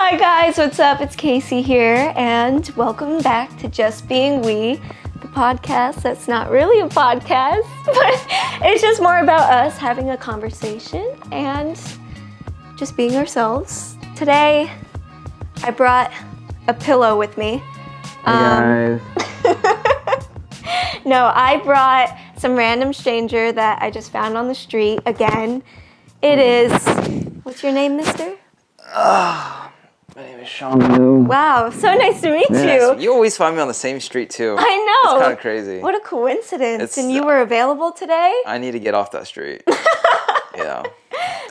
Hi guys, what's up? It's Kaycee here, and welcome back to Just Being We, the podcast that's not really a podcast, but it's just more about us having a conversation and just being ourselves. Today, I brought a pillow with me. Hey guys. No, I brought some random stranger that I just found on the street. Again, it is, what's your name, mister? My name is Sean Lew. Wow, so nice to meet you. You always find me on the same street too. I know. It's kind of crazy. What a coincidence. And you were available today? I need to get off that street. Yeah.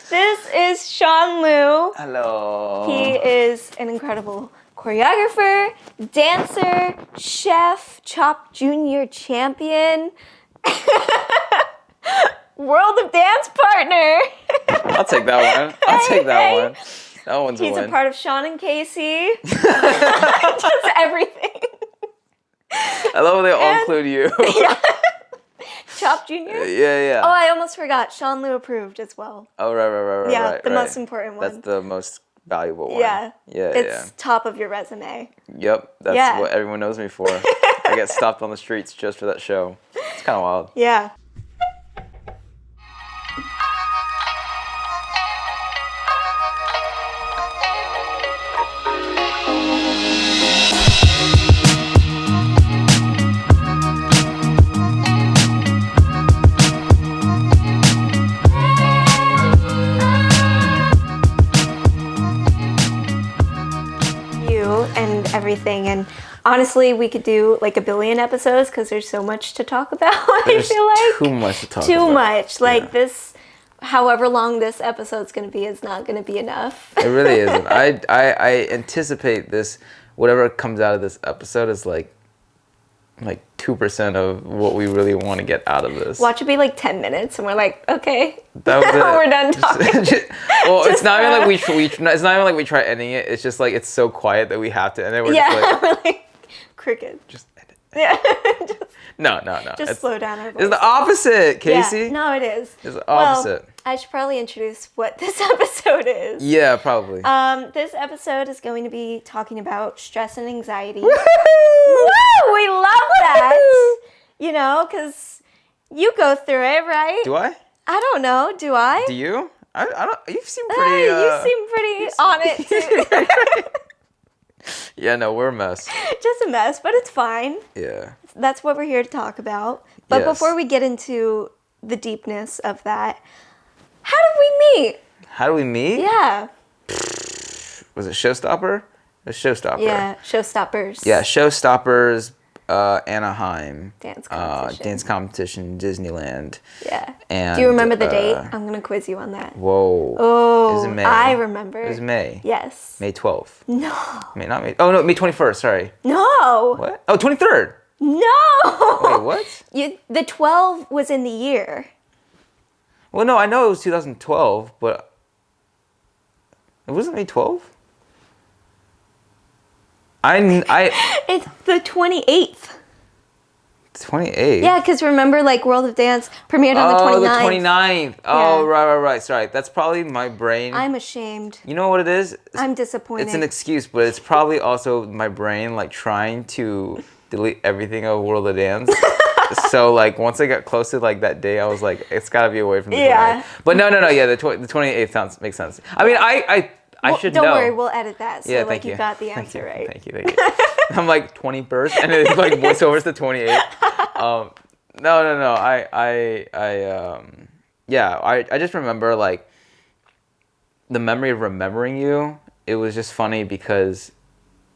This is Sean Lew. Hello. He is an incredible choreographer, dancer, chef, Chop Junior champion, World of Dance partner. I'll take that one. I'll take that one. That one's a win. He's a part of Sean and Kaycee. Just everything. I love when they all include you. Yeah. Chop Junior? Yeah. Oh, I almost forgot. Sean Lew approved as well. Oh, right. Yeah, the most important one. That's the most valuable one. Yeah. Yeah. It's top of your resume. Yep. That's what everyone knows me for. I get stopped on the streets just for that show. It's kind of wild. Yeah. And everything, and honestly we could do like 1 billion episodes because there's so much to talk about. There's I feel like too much to talk about. Too much. Like this, however long this episode's going to be is not going to be enough. It really isn't. I anticipate this, whatever comes out of this episode is like 2% of what we really want to get out of this. Watch it be like 10 minutes and we're like, okay, that was it. We're done talking. Well, it's not even like it's not even like we try ending it. It's just like it's so quiet that we have to end it. We're just like, we're like cricket. just end it. Yeah. No. Just slow down our voice. It's the opposite, Kaycee. Yeah, no, it is. It's the opposite. Well, I should probably introduce what this episode is. Yeah, probably. This episode is going to be talking about stress and anxiety. Woo! Woo! We love that. You know, because you go through it, right? Do I? I don't know. Do I? Do you? I don't. You seem pretty. You seem pretty on it too. Yeah, no, we're a mess. Just a mess, but it's fine. Yeah. That's what we're here to talk about. But Yes. before we get into the deepness of that, how did we meet? How do we meet? Yeah. Was it Showstopper? It was Showstopper. Yeah, Showstoppers. Yeah, Showstoppers, Anaheim. Dance competition. Dance competition, Disneyland. Yeah. And, do you remember the date? I'm going to quiz you on that. Whoa. Oh, It was in May. I remember. It was May. Yes. May 12th. No. Not May. Oh, no, May 21st, sorry. No. What? Oh, 23rd. No. Wait, what? The 12 was in the year. Well, no, I know it was 2012, but it wasn't May 12th? It's the 28th. 28th? Yeah, because remember, like, World of Dance premiered on the 29th. Oh, the 29th. Oh, right. Sorry. That's probably my brain. I'm ashamed. You know what it is? I'm disappointed. It's an excuse, but it's probably also my brain, like, trying to delete everything of World of Dance. So, like, once I got close to, like, that day, I was like, it's got to be away from the 28th. But no. Yeah, the 28th makes sense. I mean, I should know. Don't worry, we'll edit that. So, Yeah, like, thank you you. got the answer right. Thank you. I'm like 21st, and it's like voiceovers to 28th. No. I just remember, like, the memory of remembering you. It was just funny because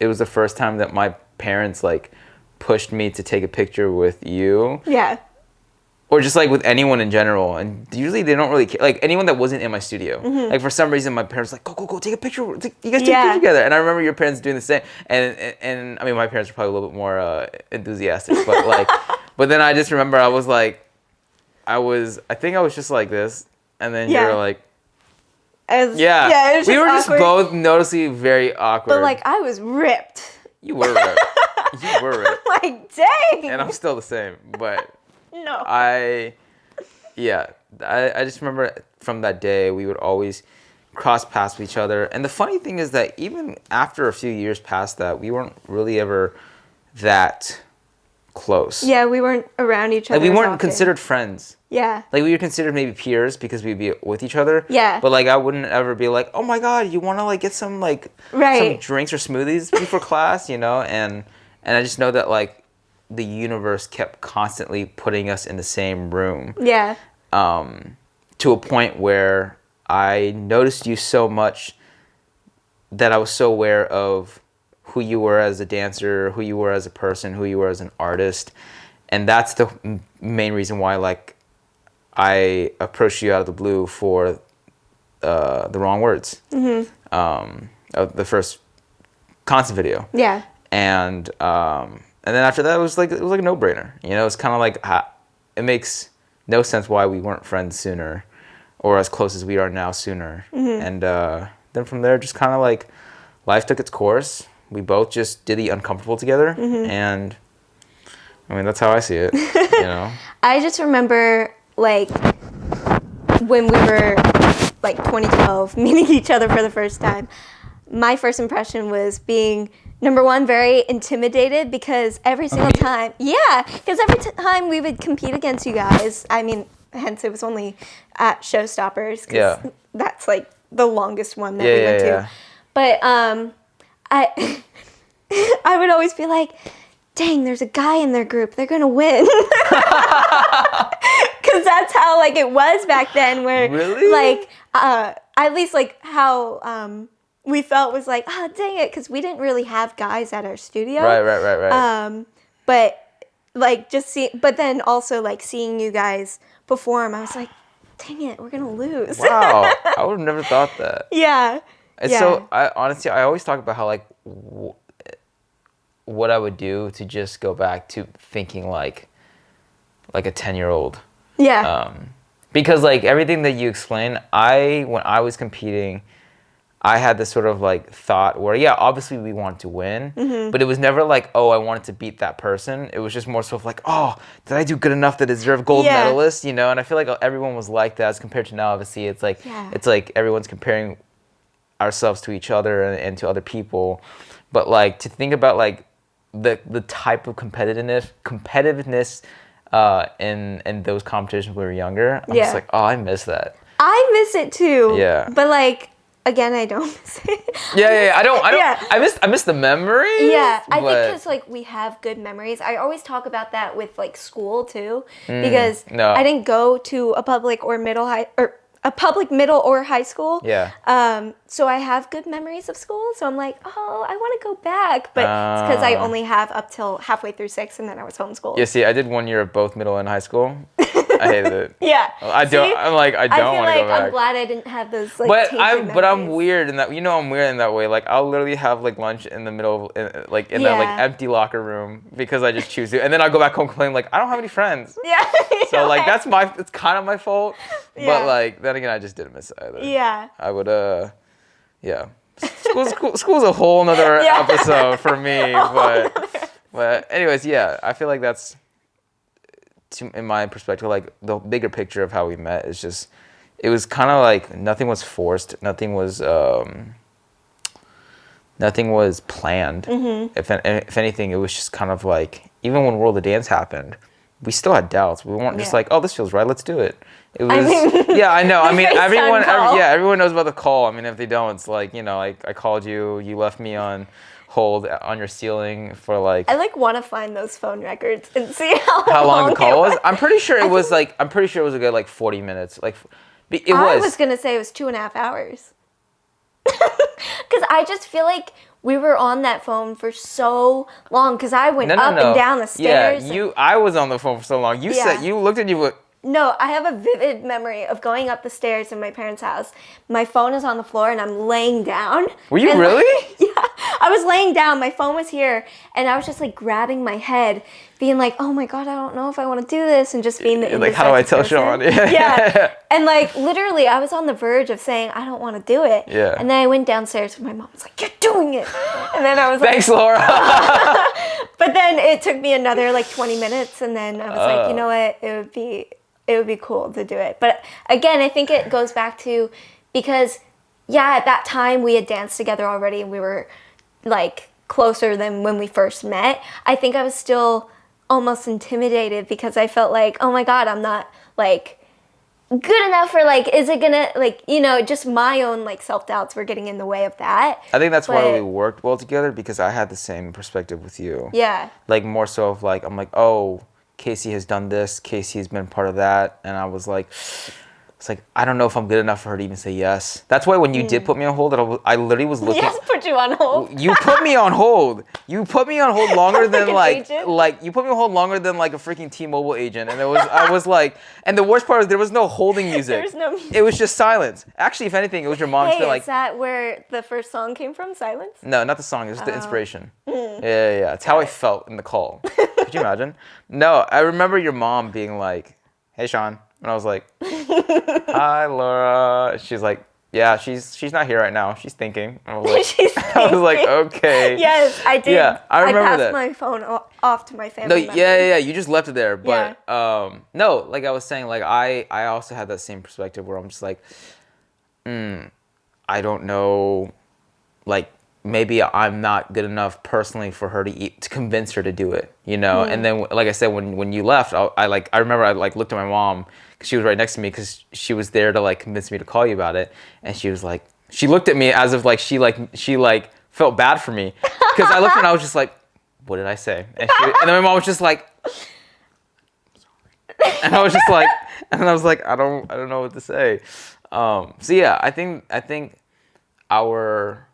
it was the first time that my parents, like, pushed me to take a picture with you. Yeah. Or just, like, with anyone in general. And usually they don't really care. Like, anyone that wasn't in my studio. Mm-hmm. Like, for some reason, my parents were like, go, take a picture. You guys take a picture together. And I remember your parents doing the same. And I mean, my parents were probably a little bit more enthusiastic. But, like, but then I just remember I was like, I think I was just like this. And then you were like, it was we were awkward. just both noticeably very awkward. But, like, I was ripped. You were ripped. You were ripped. Like, dang. And I'm still the same. But no. I just remember from that day we would always crossed paths with each other. And the funny thing is that even after a few years past that, we weren't really ever that close. Yeah, we weren't around each other. Like, we as weren't often. considered friends. Yeah. Like, we were considered maybe peers because we'd be with each other. Yeah. But, like, I wouldn't ever be like, oh, my God, you want to, like, get some, like, some drinks or smoothies before class, you know? And I just know that, like, the universe kept constantly putting us in the same room. Yeah. To a point where I noticed you so much that I was so aware of who you were as a dancer, who you were as a person, who you were as an artist. And that's the main reason why, like, I approached you out of the blue for the wrong words. Mm-hmm. The first concert video. Yeah. And then after that, it was like a no-brainer. You know, it's kind of like, it makes no sense why we weren't friends sooner, or as close as we are now sooner. Mm-hmm. And then from there, just kind of like life took its course. We both just did the uncomfortable together, and I mean, that's how I see it. You know. I just remember, like, when we were like 2012 meeting each other for the first time. My first impression was being, number one, very intimidated because every single time, time we would compete against you guys, I mean, hence it was only at Showstoppers, because that's like the longest one that we went to. Yeah. But I I would always be like, dang, there's a guy in their group, they're gonna win. Because that's how, like, it was back then, where really? Like at least like how we felt was like, oh, dang it, because we didn't really have guys at our studio. Right. But like but then also like seeing you guys perform, I was like, dang it, we're gonna lose. Wow, I would have never thought that. Yeah. And so I always talk about how, like, what I would do to just go back to thinking like a 10-year-old. Yeah. Because, like, everything that you explained, when I was competing, I had this sort of, like, thought where, yeah, obviously we wanted to win, but it was never like, oh, I wanted to beat that person. It was just more sort of like, oh, did I do good enough to deserve gold medalist, you know? And I feel like everyone was like that as compared to now. Obviously, it's like everyone's comparing ourselves to each other and to other people. But, like, to think about, like, the type of competitiveness in those competitions when we were younger, I'm just like, oh, I miss that. I miss it too. Yeah. But, like, again, I don't miss it. Yeah. I miss the memories. Yeah, I think because, like, we have good memories. I always talk about that with, like, school too, because I didn't go to a public middle or high school. Yeah. So I have good memories of school. So I'm like, oh, I want to go back. But it's because I only have up till halfway through 6, and then I was homeschooled. Yeah, see, I did 1 year of both middle and high school. I hated it. Yeah. I don't want to go back. I'm glad I didn't have those, like, but I'm weird in that, you know, I'm weird in that way. Like, I'll literally have, like, lunch in the middle, that, like, empty locker room because I just choose to. And then I'll go back home complaining, like, I don't have any friends. Yeah. So, like, it's kind of my fault. Yeah. But, like, then again, I just didn't miss it either. Yeah. I would, yeah. School's a whole nother episode for me. But anyways, yeah, I feel like that's, in my perspective, like, the bigger picture of how we met is just, it was kind of like nothing was forced, nothing was planned. Mm-hmm. If anything, it was just kind of like, even when World of Dance happened, we still had doubts. We weren't just like, oh, this feels right, let's do it. It was, I know. I mean, everyone knows about the call. I mean, if they don't, it's like, you know, like, I called you, you left me on hold on your ceiling for, like, I, like, want to find those phone records and see how long the call was. I'm pretty sure it was a good, like, 40 minutes. Like, I was gonna say it was 2.5 hours. Because I just feel like we were on that phone for so long. Because I went up and down the stairs. Yeah, I was on the phone for so long. You said you looked at you. No, I have a vivid memory of going up the stairs in my parents' house. My phone is on the floor and I'm laying down. Were you really? Yeah, I was laying down. My phone was here and I was just, like, grabbing my head, being like, oh my God, I don't know if I want to do this, and just being the like, how do I tell Sean? Yeah. And, like, literally, I was on the verge of saying, I don't want to do it. Yeah. And then I went downstairs and my mom was like, you're doing it. And then I was like, thanks, Laura. But then it took me another, like, 20 minutes, and then I was like, you know what, it would be cool to do it. But again, I think it goes back to, because at that time we had danced together already and we were like closer than when we first met. I think I was still almost intimidated because I felt like, oh my God, I'm not like good enough for like, is it gonna like, just my own like self-doubts were getting in the way of that. I think that's why we worked well together, because I had the same perspective with you. Yeah. Like more so of like, I'm like, oh, Kaycee has done this, Kaycee has been part of that, and I was like, it's like, I don't know if I'm good enough for her to even say yes. That's why when you did put me on hold, I literally was looking. Yes, put you on hold. You put me on hold. You put me on hold longer than like you put me on hold longer than like a freaking T-Mobile agent. And I was like, and the worst part is there was no holding music. There was no music. It was just silence. Actually, if anything, it was your mom. Hey, is that where the first song came from? Silence? No, not the song. It was the inspiration. Yeah. It's how I felt in the call. Could you imagine? No, I remember your mom being like, "Hey, Sean," and I was like, "Hi, Laura." She's like, "Yeah, she's not here right now. She's thinking." I was like, I was like, "Okay." Yes, I did. Yeah, I remember passed that. my phone off to my family. No, members. yeah. You just left it there, but no, like I was saying, like I also had that same perspective where I'm just like, I don't know, like maybe I'm not good enough personally for her to convince her to do it, And then, like I said, when you left, I remember I like looked at my mom because she was right next to me because she was there to like convince me to call you about it, and she was like, she looked at me as if like she felt bad for me because I looked at her and I was just like, what did I say? And then my mom was just like, sorry, and I was just like, I don't know what to say. So yeah, I think our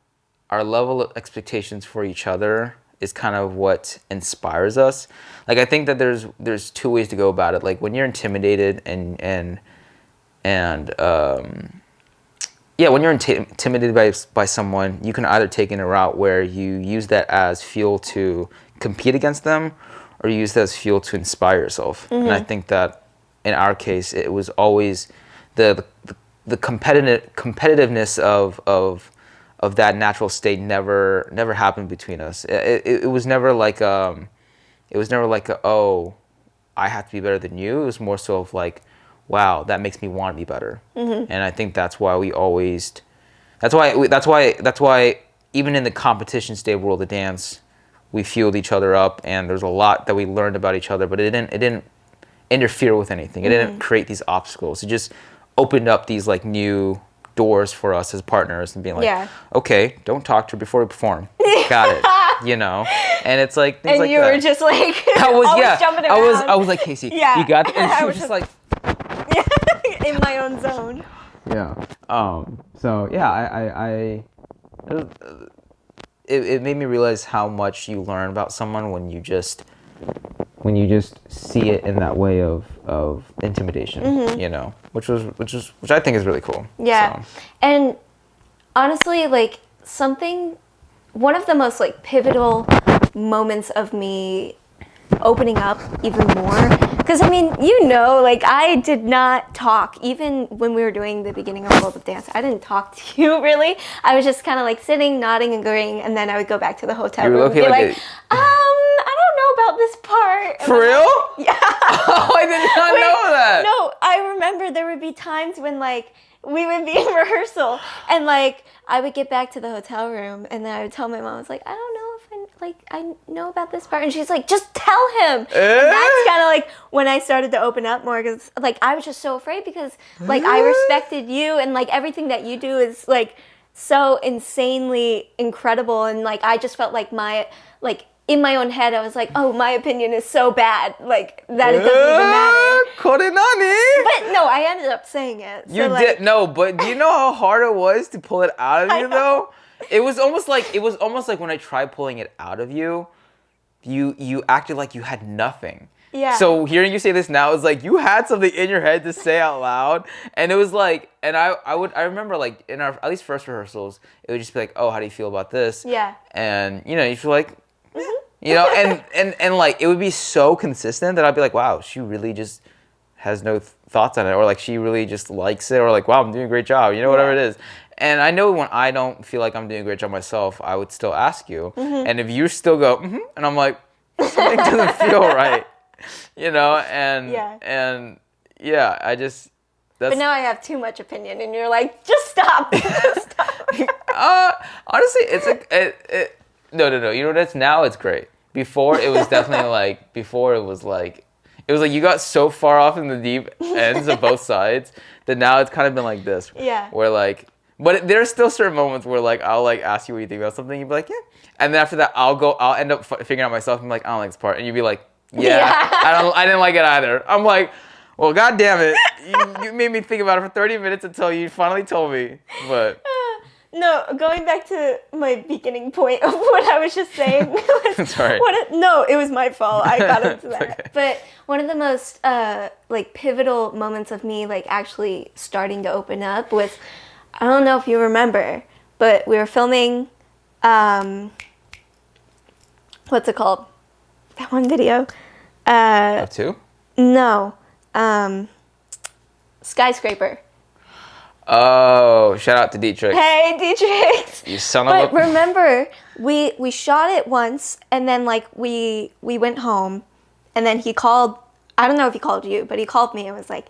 level of expectations for each other is kind of what inspires us. Like I think that there's two ways to go about it. Like when you're intimidated and when you're intimidated by someone, you can either take in a route where you use that as fuel to compete against them, or you use that as fuel to inspire yourself. And I think that in our case, it was always the competitiveness of that natural state never happened between us. It was never like oh, I have to be better than you. It was more so of like, wow, that makes me want to be better. And I think that's why that's why even in the competition state of World of Dance, we fueled each other up, and there's a lot that we learned about each other, but it didn't interfere with anything. It didn't create these obstacles. It just opened up these like new doors for us as partners and being like, okay, don't talk to her before we perform. Got it. And it's like things and like you that. were just like always jumping around. I was like, Kaycee, you got it. And she was just like in my own zone. Yeah. So yeah, it made me realize how much you learn about someone when you just see it in that way of intimidation, which I think is really cool. Yeah. So. And honestly, like one of the most like pivotal moments of me opening up even more, because I mean, like I did not talk even when we were doing the beginning of World of Dance. I didn't talk to you really. I was just kind of like sitting, nodding, and agreeing, and then I would go back to the hotel room and be like, I don't know about this part. And for real? Yeah. Oh, I did not know that. No, I remember there would be times when like we would be in rehearsal and like I would get back to the hotel room and then I would tell my mom, I was like, I don't know if I know about this part, and she's like, just tell him. And that's kind of like when I started to open up more, because like I was just so afraid because like I respected you and like everything that you do is like so insanely incredible, and like I just felt like in my own head, I was like, oh, my opinion is so bad, like, that it doesn't even matter. But no, I ended up saying it. You did, no, but do you know how hard it was to pull it out of you, though? It was almost like when I tried pulling it out of you, you acted like you had nothing. Yeah. So hearing you say this now is like you had something in your head to say out loud, and it was like, and I remember like in our at least first rehearsals, it would just be like, oh, how do you feel about this? Yeah. And you feel like, and like it would be so consistent that I'd be like, wow, she really just has no thoughts on it, or like she really just likes it, or like, wow, I'm doing a great job, whatever it is. And I know when I don't feel like I'm doing a great job myself, I would still ask you. And if you still go, and I'm like, something doesn't feel right, and I just, But now I have too much opinion, and you're like, just stop. Just stop. Honestly, it's like no. You know what? It's now. It's great. Before it was definitely like you got so far off in the deep ends of both sides that now it's kind of been like this. Yeah. Where like, but there's still certain moments where like I'll like ask you what you think about something, you'd be like, yeah, and then after that I'll end up figuring out myself. I'm like, I don't like this part, and you'd be like, yeah. I didn't like it either. I'm like, well, god damn it, you made me think about it for 30 minutes until you finally told me. But no, going back to my beginning point of what I was just saying. Sorry. No, it was my fault. I got into that. Okay. But one of the most like pivotal moments of me like actually starting to open up was, I don't know if you remember, but we were filming, what's it called? That one video. Two? No. Skyscraper. Oh, shout out to Dietrich. Hey, Dietrich. You son of But a... remember, we shot it once, and then like we went home, and then he called. I don't know if he called you, but he called me and was like,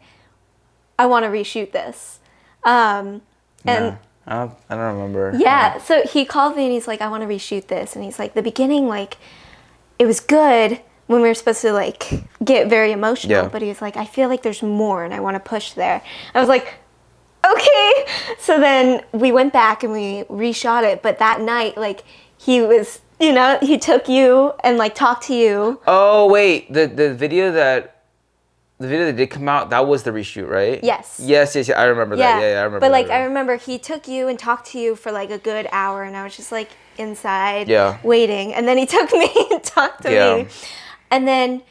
"I want to reshoot this." And I don't remember. yeah, so he called me and he's like, "I want to reshoot this," and he's like, "The beginning, like, it was good when we were supposed to like get very emotional, but he was like, I feel like there's more, and I want to push there." I was like, okay. So then we went back and we reshot it. But that night, like, he was, he took you and like talked to you. Oh wait, the video that did come out, that was the reshoot, right? Yes. Yes. I remember that. Yeah, I remember. But like, I remember he took you and talked to you for like a good hour, and I was just like inside waiting. And then he took me and talked to me. And then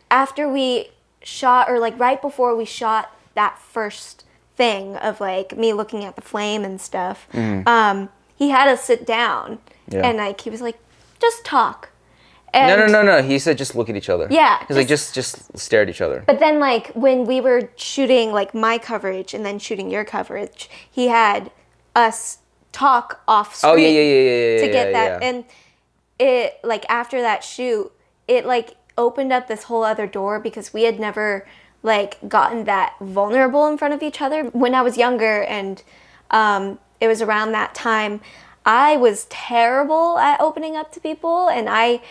after we shot, or like right before we shot that first thing of like me looking at the flame and stuff, he had us sit down and like he was like, just talk. And no, he said just look at each other. Yeah, he's like just stare at each other. But then like when we were shooting like my coverage and then shooting your coverage, he had us talk off screen. Oh yeah, to get that. And it like after that shoot, it like opened up this whole other door, because we had never like gotten that vulnerable in front of each other. When I was younger, and it was around that time, I was terrible at opening up to people, and I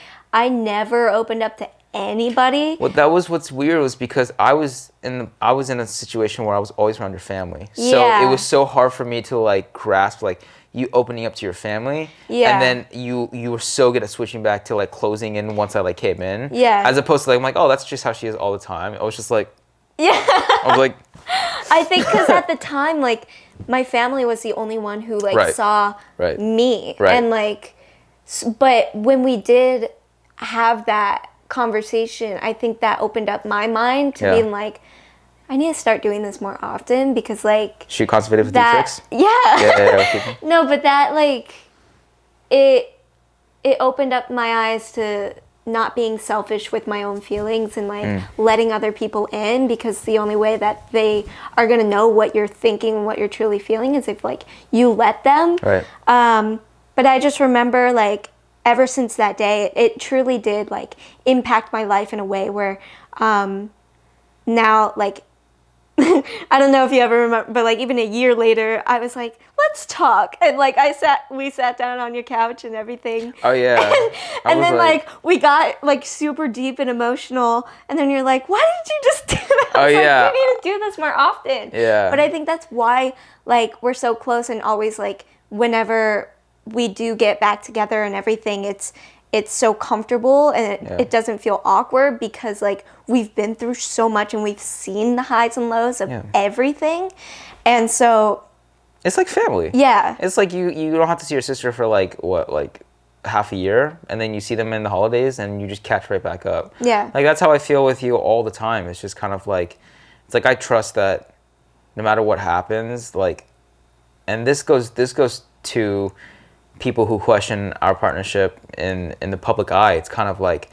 never opened up to anybody. Well, that was what's weird, was because I was in a situation where I was always around your family. So it was so hard for me to like grasp like you opening up to your family. Yeah. And then you were so good at switching back to like closing in once I like came in. Yeah. As opposed to like, I'm like, oh, that's just how she is all the time. I was just like, I was like, I think because at the time, like, my family was the only one who like saw me. And like, but when we did have that conversation, I think that opened up my mind to being like, I need to start doing this more often, because like shoot constipated with Dietrichs. Yeah. No, but that like it opened up my eyes to not being selfish with my own feelings, and like letting other people in, because the only way that they are going to know what you're thinking and what you're truly feeling is if like you let them. Right. But I just remember like ever since that day, it truly did like impact my life in a way where now like I don't know if you ever remember, but like even a year later, I was like, let's talk. And like we sat down on your couch and everything. Oh yeah. And then like we got like super deep and emotional, and then you're like, why did you just do that? I was like, we need to do this more often. Yeah. But I think that's why like we're so close, and always like whenever we do get back together and everything, it's so comfortable, and it doesn't feel awkward, because like we've been through so much and we've seen the highs and lows of everything. And so it's like family. Yeah. It's like you don't have to see your sister for like half a year, and then you see them in the holidays and you just catch right back up. Yeah. Like that's how I feel with you all the time. It's just kind of like, it's like I trust that no matter what happens, like, and this goes to people who question our partnership in the public eye. It's kind of like,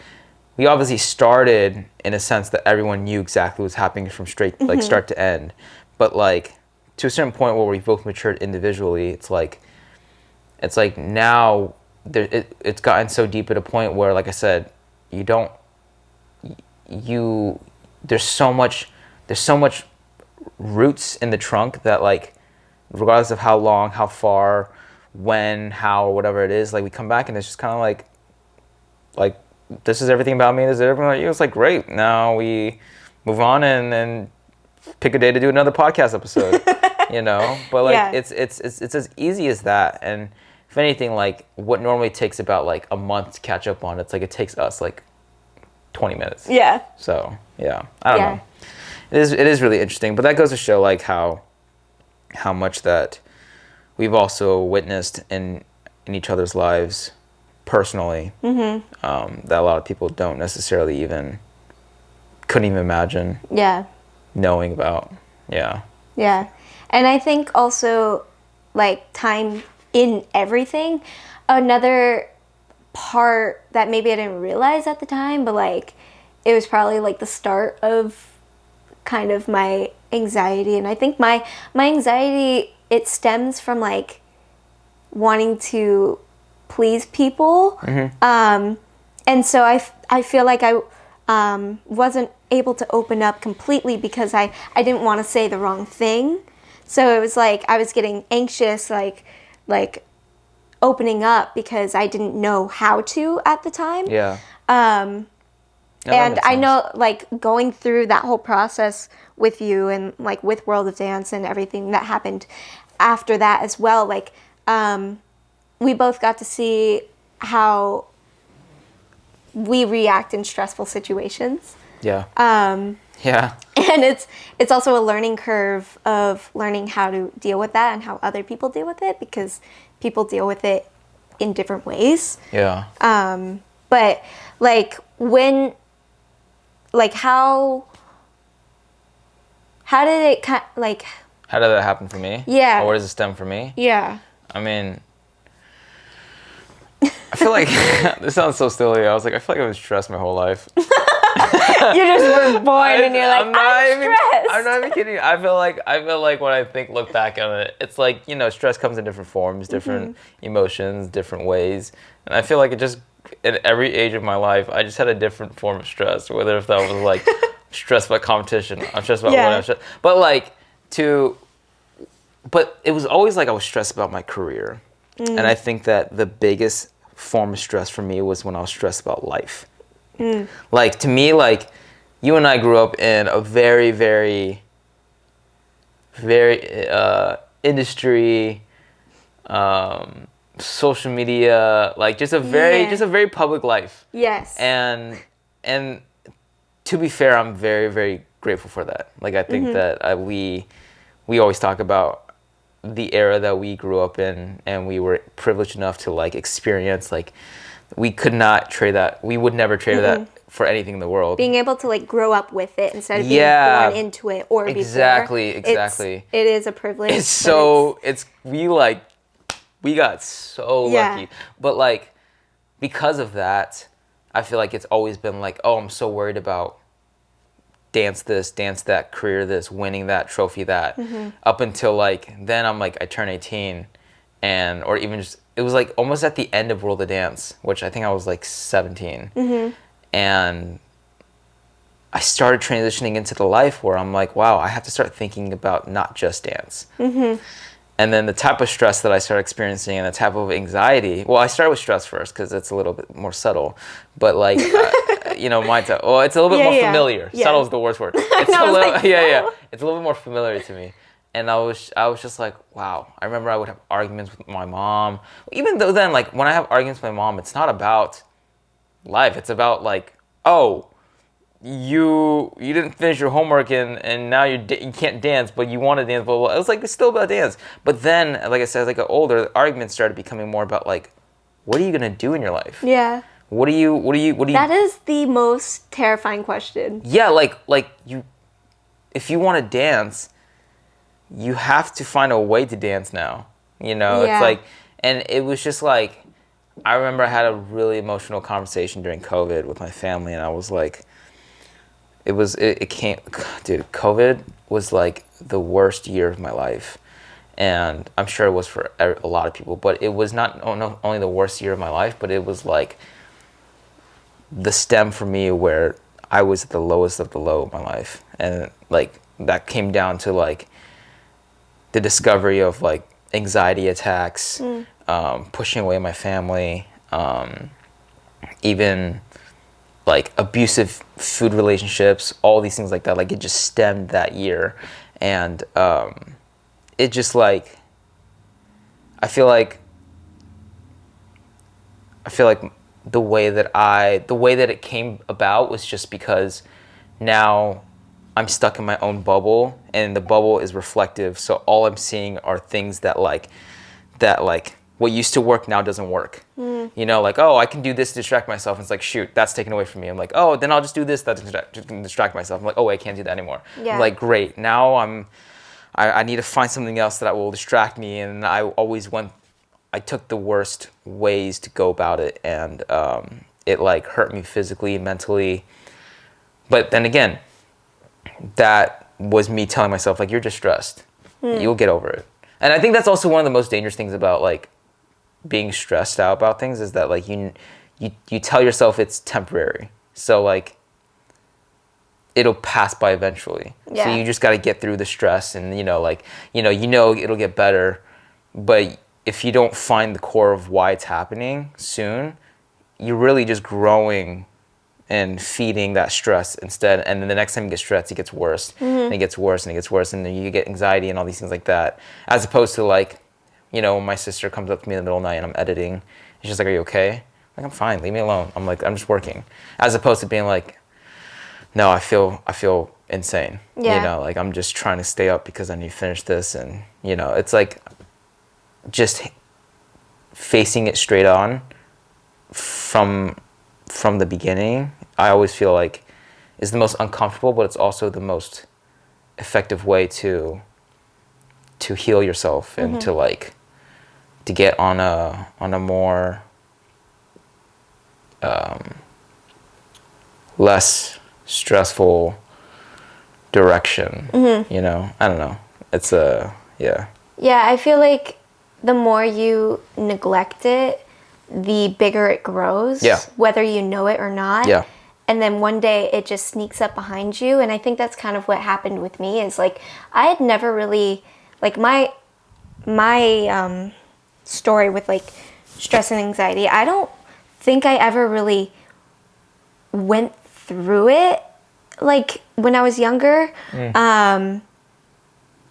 we obviously started in a sense that everyone knew exactly what's happening from like start to end, but like to a certain point where we both matured individually, it's like now it's gotten so deep at a point where, like I said, there's so much roots in the trunk that like, regardless of how long, how far, when, how, or whatever it is, like we come back and it's just kind of like this is everything about me. This is everything about you. It's like great. Now we move on and pick a day to do another podcast episode. You know, but like it's as easy as that. And if anything, like what normally takes about like a month to catch up on, it's like it takes us like 20 minutes. Yeah. So yeah, I don't know. It is really interesting, but that goes to show like how much that we've also witnessed in each other's lives personally, that a lot of people don't necessarily couldn't even imagine knowing about. Yeah. And I think also like time in everything, another part that maybe I didn't realize at the time, but like it was probably like the start of kind of my anxiety. And I think my anxiety, it stems from like wanting to please people. And so I feel like I wasn't able to open up completely because I didn't want to say the wrong thing. So it was like I was getting anxious, like opening up because I didn't know how to at the time. Yeah. And I know, like, going through that whole process with you and, like, with World of Dance and everything that happened after that as well, like, we both got to see how we react in stressful situations. Yeah. Yeah. And it's also a learning curve of learning how to deal with that and how other people deal with it, because people deal with it in different ways. Yeah. But, like, how did it how did that happen for me? Yeah. Or where does it stem from me? Yeah. I mean, I feel like this sounds so silly. I was like, I feel like I've been stressed my whole life. You just were born and you're like, I'm stressed. I'm not even kidding. I feel like when I look back on it, it's like, you know, stress comes in different forms, different emotions, different ways. And I feel like it just, at every age of my life, I just had a different form of stress, whether if that was like stressed about competition, I'm stressed about what I'm stressed. But it was always like I was stressed about my career. And I think that the biggest form of stress for me was when I was stressed about life. Like, to me, like, you and I grew up in a very, very, very industry, social media, like just a very public life. Yes. And to be fair, I'm very, very grateful for that. Like, I think that we always talk about the era that we grew up in, and we were privileged enough to like experience, like, we could not trade that. We would never trade that for anything in the world. Being able to like grow up with it instead of being born into it or exactly. It is a privilege. We got so lucky. But like, because of that, I feel like it's always been like, oh, I'm so worried about dance this, dance that, career this, winning that, trophy that. Up until like, then I'm like, I turn 18 or even just, it was like almost at the end of World of Dance, which I think I was like 17. And I started transitioning into the life where I'm like, wow, I have to start thinking about not just dance. And then the type of stress that I started experiencing and the type of anxiety, well, I started with stress first because it's a little bit more subtle. But like, you know, it's a little bit more familiar. Yeah. Subtle is the worst word. It's It's a little bit more familiar to me. And I was just like, wow. I remember I would have arguments with my mom. Even though then, like, when I have arguments with my mom, it's not about life. It's about like, oh, you didn't finish your homework and now you can't dance, but you want to dance. Blah, blah, blah. It was like, it's still about dance. But then, like I said, as I got older, the arguments started becoming more about like, what are you gonna do in your life? Yeah. What do you? That is the most terrifying question. Yeah, like you, if you want to dance, you have to find a way to dance now. You know, it's like, and it was just like, I remember I had a really emotional conversation during COVID with my family, and I was like, COVID was like the worst year of my life. And I'm sure it was for a lot of people, but it was not only the worst year of my life, but it was like the stem for me where I was at the lowest of the low of my life. And like that came down to like the discovery of like anxiety attacks, pushing away my family, even like abusive food relationships, all these things like that. Like it just stemmed that year. And it just like, I feel like the way that it came about was just because now I'm stuck in my own bubble, and the bubble is reflective. So all I'm seeing are things that what used to work now doesn't work. You know, like, oh, I can do this to distract myself. And it's like, shoot, that's taken away from me. I'm like, oh, then I'll just do this to distract myself. I'm like, oh, I can't do that anymore. Yeah. I'm like, great. Now I need to find something else that will distract me. And I took the worst ways to go about it. And it like hurt me physically, mentally. But then again, that was me telling myself, like, you're just stressed. You'll get over it. And I think that's also one of the most dangerous things about like being stressed out about things, is that like you tell yourself it's temporary. So like it'll pass by eventually. Yeah. So you just got to get through the stress, and you know it'll get better. But if you don't find the core of why it's happening soon, you're really just growing and feeding that stress instead. And then the next time you get stressed, it gets worse. And it gets worse, and it gets worse. And then you get anxiety and all these things like that. As opposed to like, you know, when my sister comes up to me in the middle of the night and I'm editing, and she's like, are you okay? Like, I'm fine, leave me alone. I'm like, I'm just working. As opposed to being like, no, I feel insane. Yeah. You know, like I'm just trying to stay up because I need to finish this. And, you know, it's like just facing it straight on from the beginning, I always feel like is the most uncomfortable, but it's also the most effective way to heal yourself and to get on a more less stressful direction. You know, I don't know. It's yeah. Yeah, I feel like the more you neglect it, the bigger it grows, Yeah. whether you know it or not. Yeah. And then one day it just sneaks up behind you. And I think that's kind of what happened with me, is like I had never really, like my story with like stress and anxiety, I don't think I ever really went through it like when I was younger.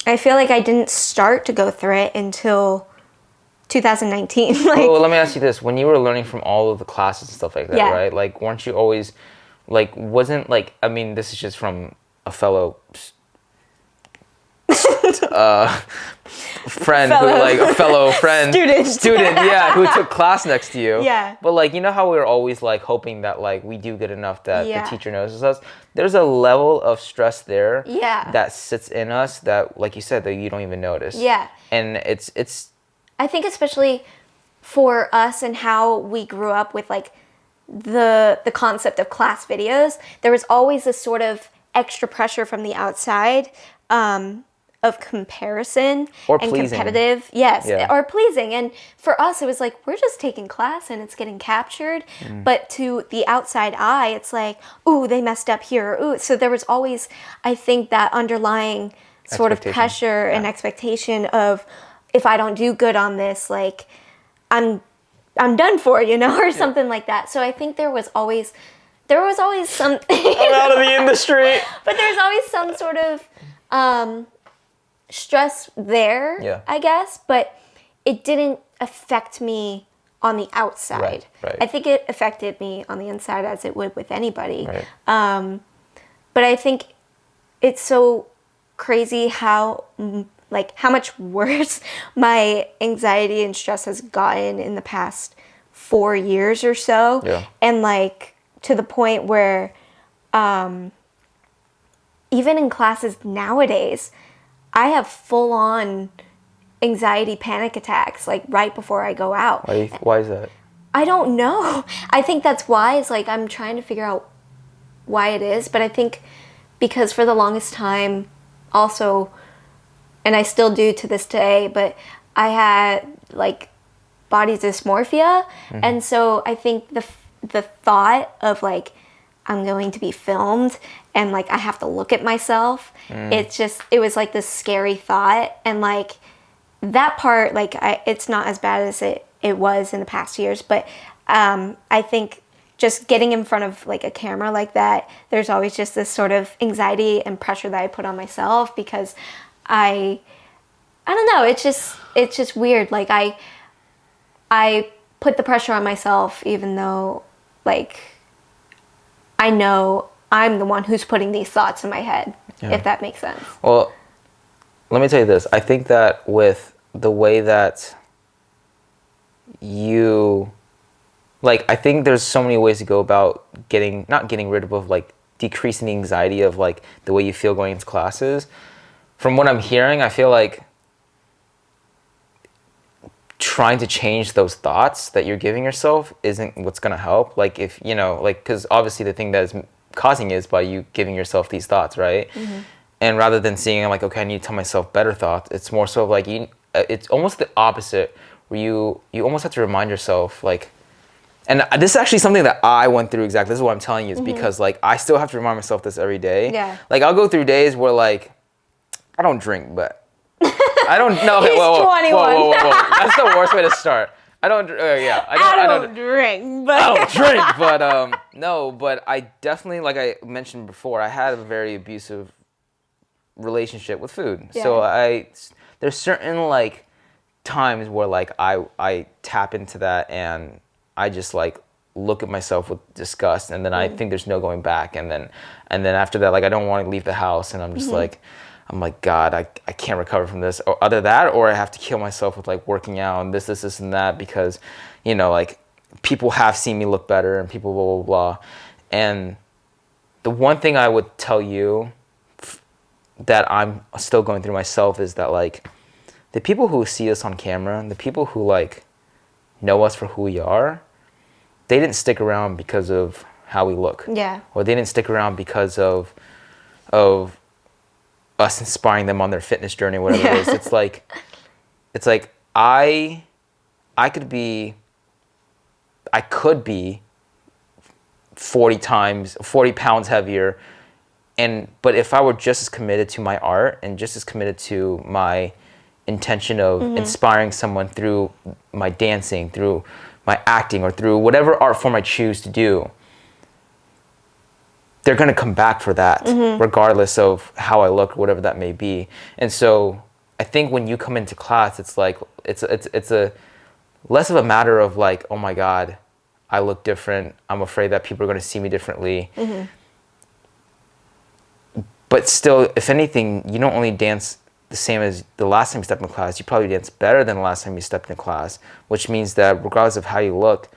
I feel like I didn't start to go through it until 2019. Like, well, let me ask you this: when you were learning from all of the classes and stuff like that, Yeah. right? Like, weren't you always, like, wasn't like? I mean, this is just from a fellow friend, student, yeah, who took class next to you. Yeah. But like, you know how we were always like hoping that like we do good enough that Yeah. the teacher notices us. There's a level of stress there. Yeah. That sits in us that, like you said, that you don't even notice. Yeah. And it's. I think especially for us and how we grew up with like the concept of class videos, there was always this sort of extra pressure from the outside of comparison Or and pleasing. competitive. Yes, Yeah. or pleasing. And for us, it was like, we're just taking class and it's getting captured. But to the outside eye, it's like, ooh, they messed up here. Ooh. So there was always, I think, that underlying sort of Expectation. pressure and expectation of, if I don't do good on this, like I'm done for, you know, or something like that. So I think there was always some I'm out of the industry. but there's always some sort of stress there, Yeah. I guess, but it didn't affect me on the outside. Right. I think it affected me on the inside, as it would with anybody. Right. But I think it's so crazy how much worse my anxiety and stress has gotten in the past 4 years or so. Yeah. And like to the point where even in classes nowadays, I have full on anxiety panic attacks like right before I go out. Why is that? I don't know. I think that's why. It's like I'm trying to figure out why it is, but I think because for the longest time also, and I still do to this day, but I had like body dysmorphia. And so I think the thought of like I'm going to be filmed and like I have to look at myself. It was like this scary thought, and like that part, like it's not as bad as it was in the past years, but I think just getting in front of like a camera like that, there's always just this sort of anxiety and pressure that I put on myself because I don't know, it's just weird. Like I put the pressure on myself even though like I know I'm the one who's putting these thoughts in my head, if that makes sense. Well, let me tell you this. I think that with the way that you, like, I think there's so many ways to go about not getting rid of, like, decreasing the anxiety of, like, the way you feel going into classes. From what I'm hearing, I feel like trying to change those thoughts that you're giving yourself isn't what's going to help. Like, if, you know, like, because obviously the thing that is causing it is by you giving yourself these thoughts, right? Mm-hmm. And rather than seeing, like, okay, I need to tell myself better thoughts, it's more so of, like, it's almost the opposite, where you almost have to remind yourself, like, and this is actually something that I went through exactly. This is what I'm telling you, is because, like, I still have to remind myself this every day. Yeah. Like, I'll go through days where, like, I don't drink, but I don't know. Okay, He's 21. Whoa. That's the worst way to start. I don't drink, but no, but I definitely, like I mentioned before, I had a very abusive relationship with food. Yeah. So there's certain, like, times where, like, I tap into that and I just, like, look at myself with disgust, and then I think there's no going back, and then after that, like, I don't want to leave the house, and I'm just like, God, I can't recover from this, or either that, or I have to kill myself with, like, working out and this and that, because, you know, like, people have seen me look better and people blah, blah, blah. And the one thing I would tell you that I'm still going through myself is that, like, the people who see us on camera, the people who, like, know us for who we are, they didn't stick around because of how we look. Yeah. Or they didn't stick around because of us inspiring them on their fitness journey, whatever it is. It's like I could be 40 pounds heavier, but if I were just as committed to my art and just as committed to my intention of inspiring someone through my dancing, through my acting, or through whatever art form I choose to do, they're going to come back for that, regardless of how I look or whatever that may be. And so I think when you come into class, it's like, it's a less of a matter of, like, oh my God, I look different, I'm afraid that people are going to see me differently. But still, if anything, you don't only dance the same as the last time you stepped in class, you probably dance better than the last time you stepped in class, which means that regardless of how you look,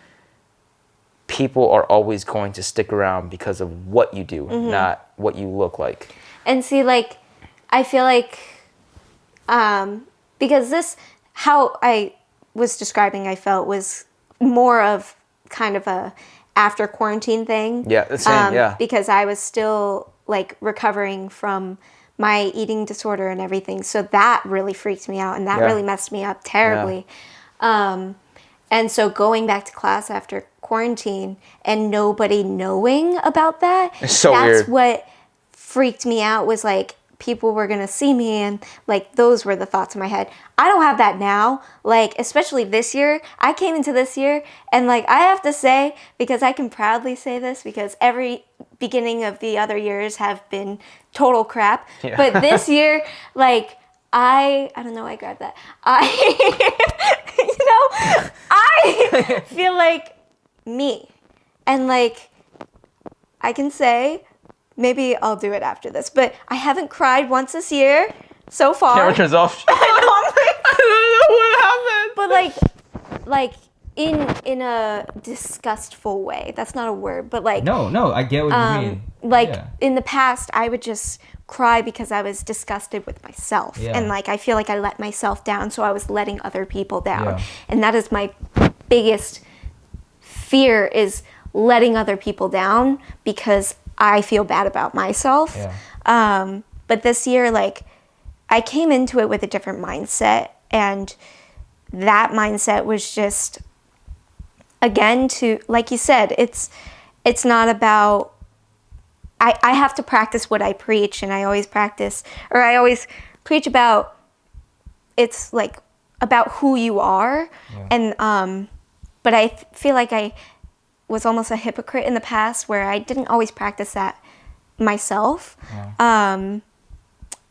people are always going to stick around because of what you do, not what you look like. And see, like, I feel like, because this, how I was describing, I felt was more of kind of a after quarantine thing. Yeah, the same, yeah. Because I was still, like, recovering from my eating disorder and everything. So that really freaked me out, and that really messed me up terribly. Yeah. And so going back to class after quarantine and nobody knowing about that, it's so weird. That's what freaked me out, was like people were gonna see me, and like those were the thoughts in my head. I don't have that now, like especially this year. I came into this year and like I have to say, because I can proudly say this, because every beginning of the other years have been total crap. Yeah. But this year, like I don't know, I grabbed that. I feel like me. And like, I can say, maybe I'll do it after this, but I haven't cried once this year so far. Camera turns off. I don't know what happened. But like in a disgustful way. That's not a word, but like. No, I get what you mean. Like in the past, I would just cry because I was disgusted with myself. Yeah. And like, I feel like I let myself down, so I was letting other people down. Yeah. And that is my biggest fear, is letting other people down because I feel bad about myself. Yeah. But this year, like, I came into it with a different mindset, and that mindset was just, again, to, like you said, it's not about I have to practice what I preach, and I always preach about, it's like about who you are. And but I feel like I was almost a hypocrite in the past where I didn't always practice that myself.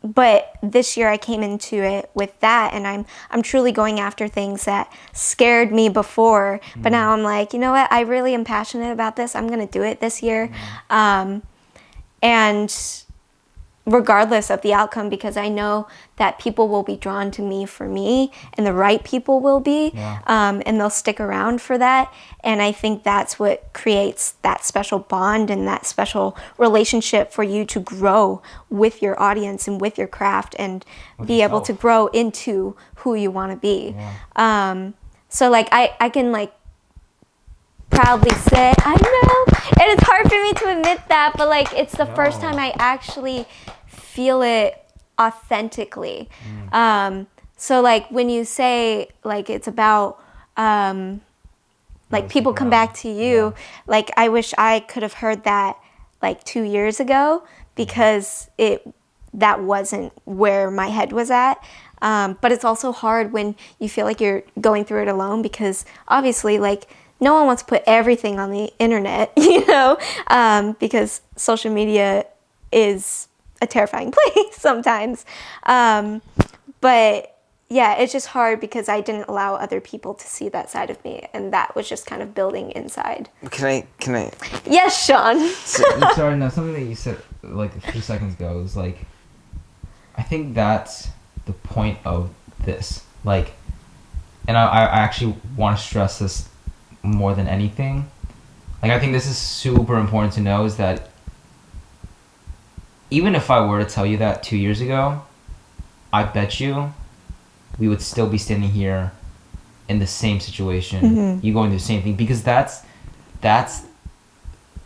But this year I came into it with that, and I'm truly going after things that scared me before. But now I'm like, you know what? I really am passionate about this. I'm going to do it this year. And regardless of the outcome, because I know that people will be drawn to me for me, and the right people will be, and they'll stick around for that. And I think that's what creates that special bond and that special relationship for you to grow with your audience and with your craft, and be able to grow into who you want to be. So like I can like proudly say, I know, and it's hard for me to admit that, but like it's the first time I actually feel it authentically. So like when you say like it's about like people come back to you, like I wish I could have heard that like 2 years ago, because that wasn't where my head was at. But it's also hard when you feel like you're going through it alone, because obviously like no one wants to put everything on the internet, you know, because social media is a terrifying place sometimes. But yeah, it's just hard because I didn't allow other people to see that side of me, and that was just kind of building inside. Can I? Yes, Sean. Sorry, no, something that you said like a few seconds ago is like, I think that's the point of this. Like, and I actually want to stress this more than anything. Like, I think this is super important to know, is that even if I were to tell you that 2 years ago, I bet you we would still be standing here in the same situation, you going through the same thing, because that's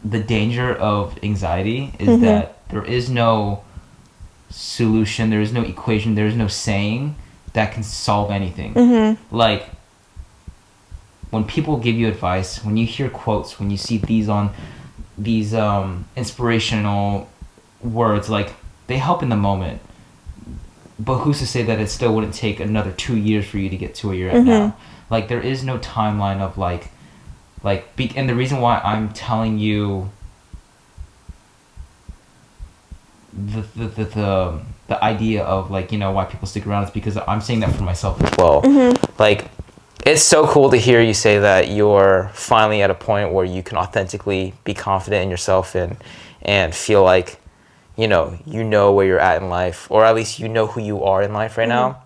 the danger of anxiety, is that there is no solution, there is no equation, there is no saying that can solve anything. Like, when people give you advice, when you hear quotes, when you see these inspirational words, like, they help in the moment, but who's to say that it still wouldn't take another 2 years for you to get to where you're at now? Like, there is no timeline of and the reason why I'm telling you the idea of, like, you know, why people stick around is because I'm saying that for myself as well. Like, It's so cool to hear you say that you're finally at a point where you can authentically be confident in yourself and feel like, you know where you're at in life, or at least you know who you are in life right now.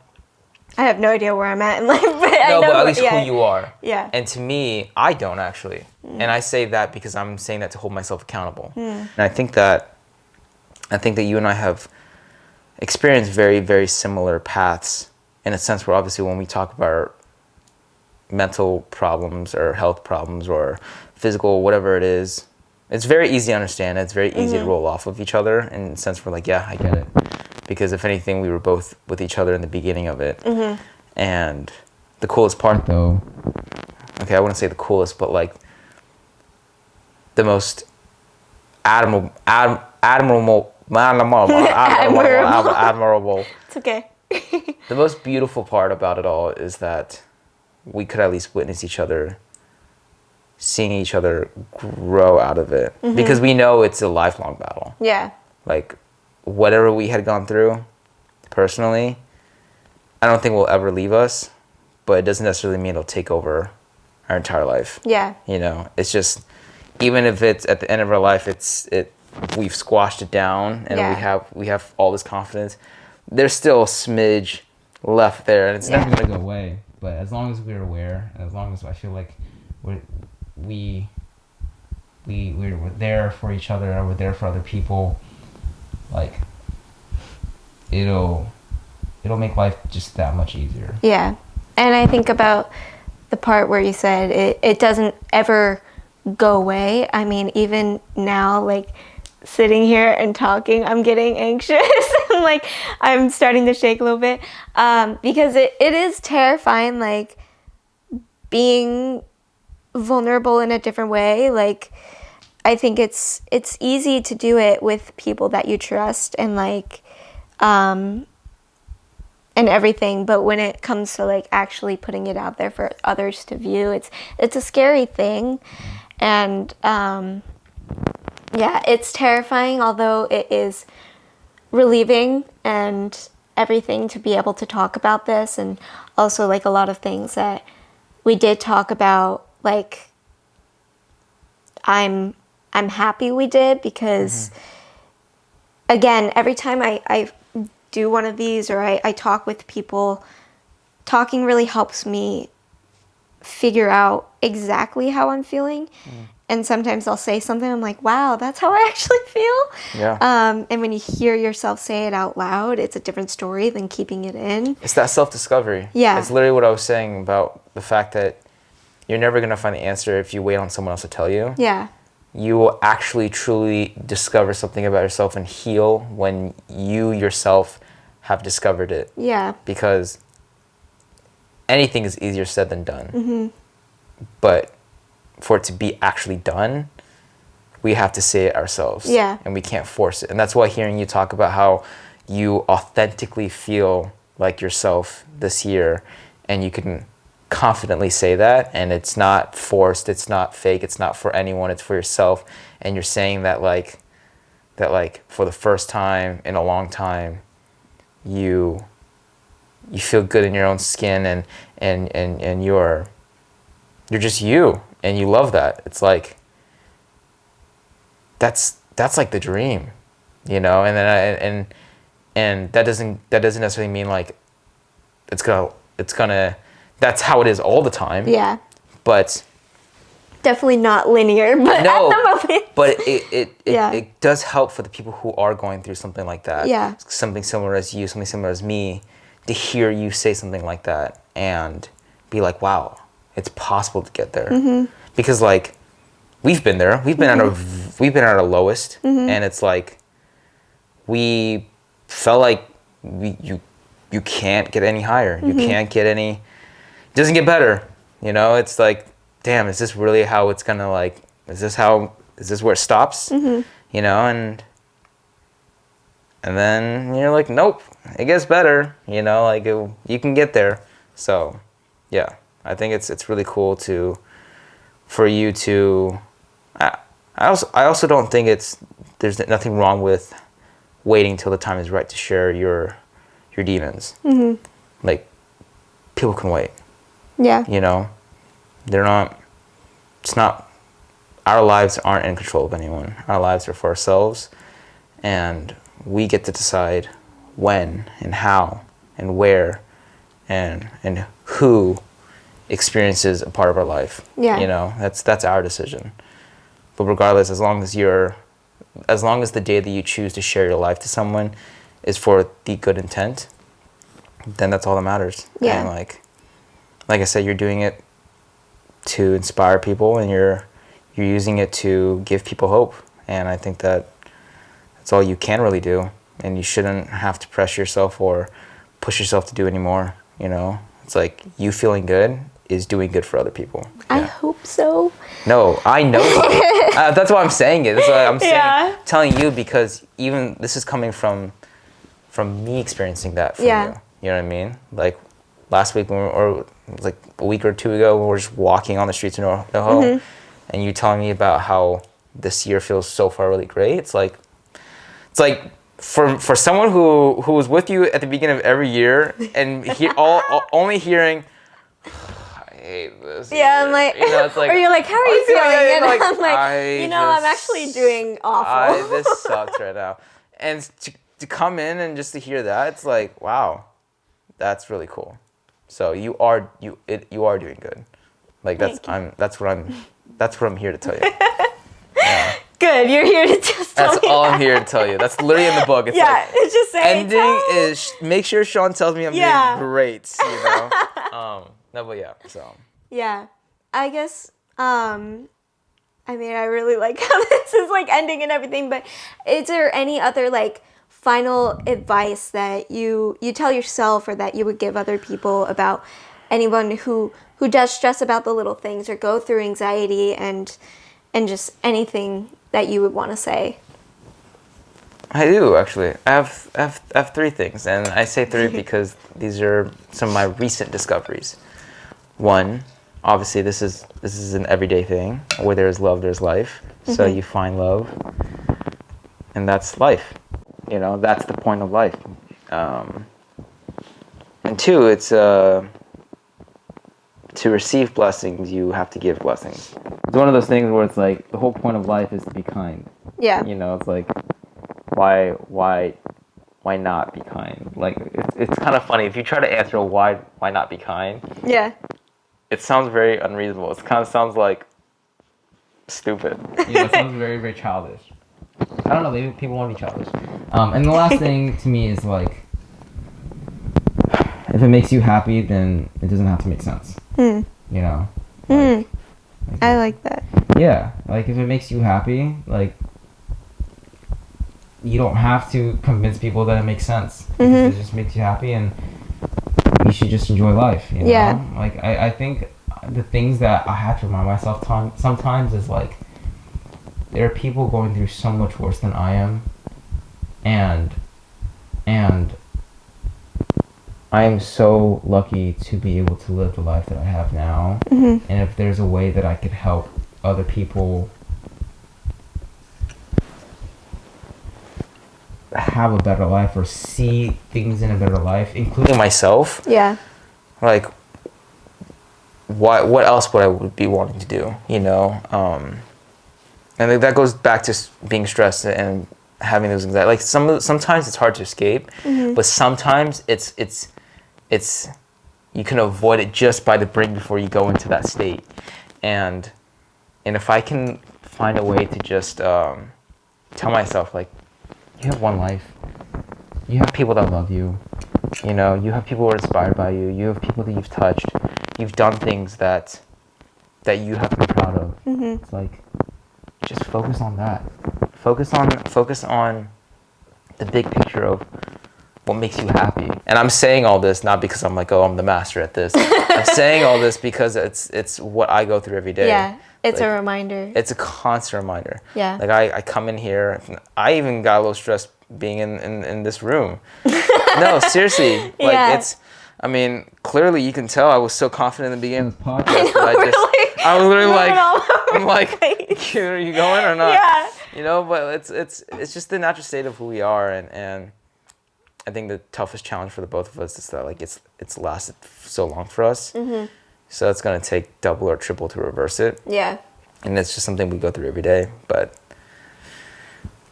I have no idea where I'm at in life, but I know. But at least who you are. Yeah. And to me, I don't actually. And I say that because I'm saying that to hold myself accountable. And I think that you and I have experienced very, very similar paths, in a sense where obviously when we talk about our mental problems or health problems or physical, whatever it is, it's very easy to understand. It's very easy to roll off of each other, in the sense we're like, yeah, I get it. Because if anything, we were both with each other in the beginning of it. And the coolest part, though, okay, I wouldn't say the coolest, but like the most admirable. It's okay. The most beautiful part about it all is that we could at least witness each other, seeing each other grow out of it, because we know it's a lifelong battle. Yeah. Like, whatever we had gone through personally, I don't think will ever leave us, but it doesn't necessarily mean it'll take over our entire life. Yeah. You know, it's just, even if it's at the end of our life, we've squashed it down and we have all this confidence, there's still a smidge left there, and it's never gonna go away. But as long as we're aware, and as long as I feel like we're there for each other, and we're there for other people, like, it'll make life just that much easier. Yeah. And I think about the part where you said it doesn't ever go away. I mean, even now, like, sitting here and talking, I'm getting anxious. Like, I'm starting to shake a little bit, because it is terrifying, like, being vulnerable in a different way. Like, I think it's easy to do it with people that you trust and like and everything, but when it comes to like actually putting it out there for others to view, it's a scary thing. And yeah, it's terrifying, although it is relieving and everything to be able to talk about this. And also like a lot of things that we did talk about, like I'm happy we did, because again, every time I do one of these or I talk with people, talking really helps me figure out exactly how I'm feeling. And sometimes I'll say something, I'm like, wow, that's how I actually feel. Yeah. And when you hear yourself say it out loud, it's a different story than keeping it in. It's that self-discovery. Yeah. It's literally what I was saying about the fact that you're never going to find the answer if you wait on someone else to tell you. Yeah. You will actually truly discover something about yourself and heal when you yourself have discovered it. Yeah. Because anything is easier said than done. But for it to be actually done, we have to say it ourselves. Yeah. And we can't force it. And that's why hearing you talk about how you authentically feel like yourself this year, and you can confidently say that, and it's not forced, it's not fake, it's not for anyone, it's for yourself, and you're saying that like for the first time in a long time, you feel good in your own skin, and you're just you, and you love that. It's like that's like the dream, you know. And then and that doesn't necessarily mean like it's gonna that's how it is all the time. Yeah. But Definitely not linear, but no, at the moment. but it Yeah. does help for the people who are going through something like that. Yeah. Something similar as you, something similar as me, to hear you say something like that and be like, wow, it's possible to get there. Because like we've been there. We've been at our lowest, and it's like we felt like you can't get any higher. You can't get any. It doesn't get better. You know, it's like, damn, is this really how it's gonna like? Is this where it stops? You know, and then you're like, nope, it gets better. You know, like you can get there. So, yeah, I think it's really cool for you to. I also don't think there's nothing wrong with waiting till the time is right to share your demons. Like, people can wait. Yeah. You know, it's not, our lives aren't in control of anyone. Our lives are for ourselves, and we get to decide when and how and where and who experiences a part of our life. Yeah. You know, that's our decision. But regardless, as long as the day that you choose to share your life to someone is for the good intent, then that's all that matters. Yeah. And like I said, you're doing it to inspire people, and you're using it to give people hope. And I think that's all you can really do. And you shouldn't have to pressure yourself or push yourself to do any more. You know, it's like you feeling good is doing good for other people. I Yeah. hope so. No, I know. That's why I'm saying it. That's why I'm saying, Yeah. telling you, because even this is coming from me experiencing that from Yeah. you. You know what I mean? Like last week, or like a week or two ago, when we were just walking on the streets of NoHo, and you telling me about how this year feels so far really great. It's like for someone who was with you at the beginning of every year and only hearing, I hate this. Yeah, I'm like, you know, it's like, or you're like, how are you feeling? And like, I'm like, I'm just- actually doing awful. This sucks right now. And to come in and just to hear that, it's like, wow, that's really cool. So you are doing good. Like that's what I'm here to tell you. Yeah. Good, you're here to just tell That's me all that. I'm here to tell you. That's literally in the book. It's Yeah, like, it's just saying. ending is make sure Sean tells me I'm Yeah. doing great. You know. No, but yeah. So. Yeah, I guess. I mean, I really like how this is like ending and everything. But is there any other like final advice that you tell yourself or that you would give other people about anyone who does stress about the little things or go through anxiety and and just anything that you would want to say. I do actually. I have 3 things, and I say 3 because these are some of my recent discoveries. 1, obviously this is an everyday thing. Where there's love, there's life. So you find love, and that's life. You know, that's the point of life. And 2, it's to receive blessings, you have to give blessings. It's one of those things where it's like the whole point of life is to be kind. Yeah. You know, it's like why not be kind? Like it's kind of funny if you try to answer why not be kind. Yeah. It sounds very unreasonable. It kind of sounds like stupid. Yeah, it sounds very, very childish. I don't know, maybe people want to be childish. And the last thing to me is like, if it makes you happy, then it doesn't have to make sense. You know? Like, I like that. Yeah, like if it makes you happy, like you don't have to convince people that it makes sense. Because it just makes you happy, and you should just enjoy life. You know? Yeah. Like I think the things that I have to remind myself sometimes is like, there are people going through so much worse than I am, and I am so lucky to be able to live the life that I have now. And if there's a way that I could help other people have a better life or see things in a better life, including myself. Yeah. Like, what else would I be wanting to do? You know, and that goes back to being stressed and having those anxiety. Like sometimes it's hard to escape, but sometimes it's you can avoid it just by the brink before you go into that state. And if I can find a way to just tell myself, like, you have one life, you have people that love you, you know, you have people who are inspired by you, you have people that you've touched, you've done things that you have been proud of. It's like, just focus on that. Focus on the big picture of what makes you happy. And I'm saying all this not because I'm like, oh, I'm the master at this. I'm saying all this because it's what I go through every day. Yeah, it's like, a reminder. It's a constant reminder. Yeah. Like I come in here, I even got a little stressed being in this room. No, seriously. Like Yeah. I mean, clearly you can tell I was so confident in the beginning of the podcast, but Really? I was literally like, I'm like, place. are you going or not? Yeah. You know, but it's just the natural state of who we are, and I think the toughest challenge for the both of us is that like it's lasted so long for us, so it's gonna take double or triple to reverse it. Yeah. And it's just something we go through every day, but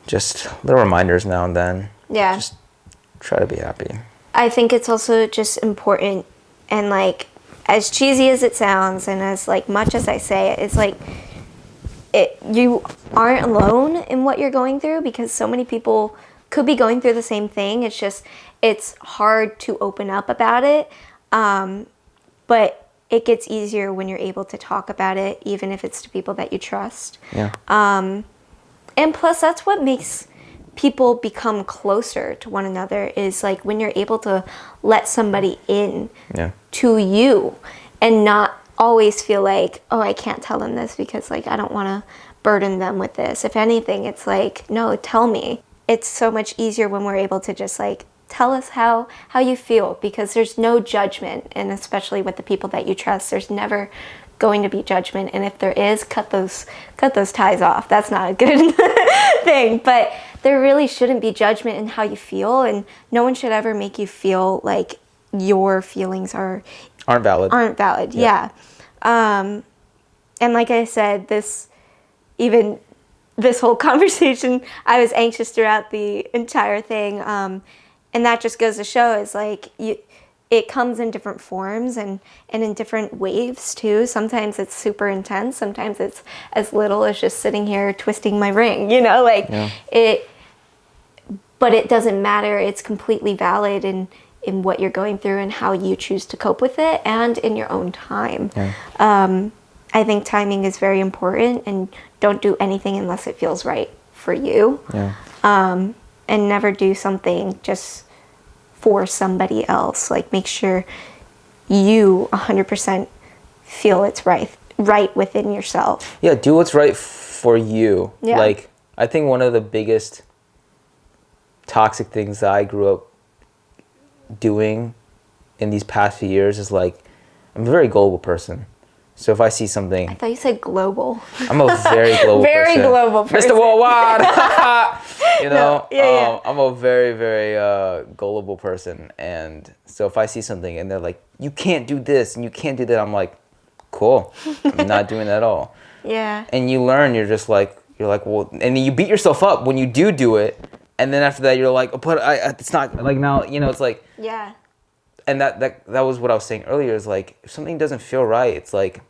just little reminders now and then. Yeah. Just try to be happy. I think it's also just important, and like, as cheesy as it sounds and as like much as I say it, it's like you aren't alone in what you're going through, because so many people could be going through the same thing. It's just, it's hard to open up about it, but it gets easier when you're able to talk about it, even if it's to people that you trust. Yeah. And plus, that's what makes people become closer to one another, is like when you're able to let somebody in to you and not always feel like, oh, I can't tell them this because like I don't want to burden them with this. If anything, it's like, no, tell me. It's so much easier when we're able to just like tell us how you feel, because there's no judgment, and especially with the people that you trust, there's never going to be judgment. And if there is, cut those ties off. That's not a good thing. But there really shouldn't be judgment in how you feel, and no one should ever make you feel like your feelings aren't valid. Yeah. And like I said, this whole conversation, I was anxious throughout the entire thing. And that just goes to show is like it comes in different forms and in different waves too. Sometimes it's super intense. Sometimes it's as little as just sitting here twisting my ring, you know, like but it doesn't matter. It's completely valid in what you're going through and how you choose to cope with it, and in your own time. Yeah. I think timing is very important, and don't do anything unless it feels right for you. Yeah. And never do something just for somebody else. Like, make sure you 100% feel it's right within yourself. Yeah, do what's right for you. Yeah. Like, I think one of the biggest toxic things that I grew up doing in these past few years is like, I'm a very gullible person. So if I see something, I thought you said global. I'm a very global Very person. global person. Mr. Worldwide. You know, No, yeah. I'm a very, very gullible person. And so if I see something and they're like, you can't do this and you can't do that, I'm like, cool. I'm not doing that at all. Yeah. And you learn, you're like, well, and then you beat yourself up when you do it. And then after that, you're like, oh, but it's not, like now, you know, it's like. Yeah. And that was what I was saying earlier, is like, if something doesn't feel right, it's like,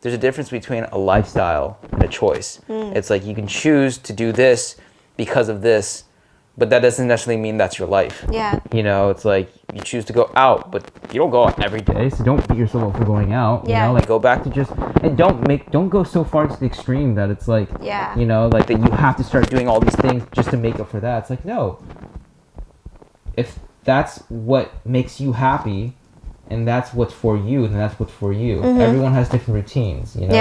there's a difference between a lifestyle and a choice. It's like, you can choose to do this because of this, but that doesn't necessarily mean that's your life. Yeah. You know, it's like, you choose to go out, but you don't go out every day, so don't beat yourself up for going out. Yeah. You know, like, go back to just, and don't go so far to the extreme that it's like, Yeah. you know, like that you have to start doing all these things just to make up for that. It's like, no. If that's what makes you happy, and that's what's for you, then that's what's for you. Everyone has different routines. You know,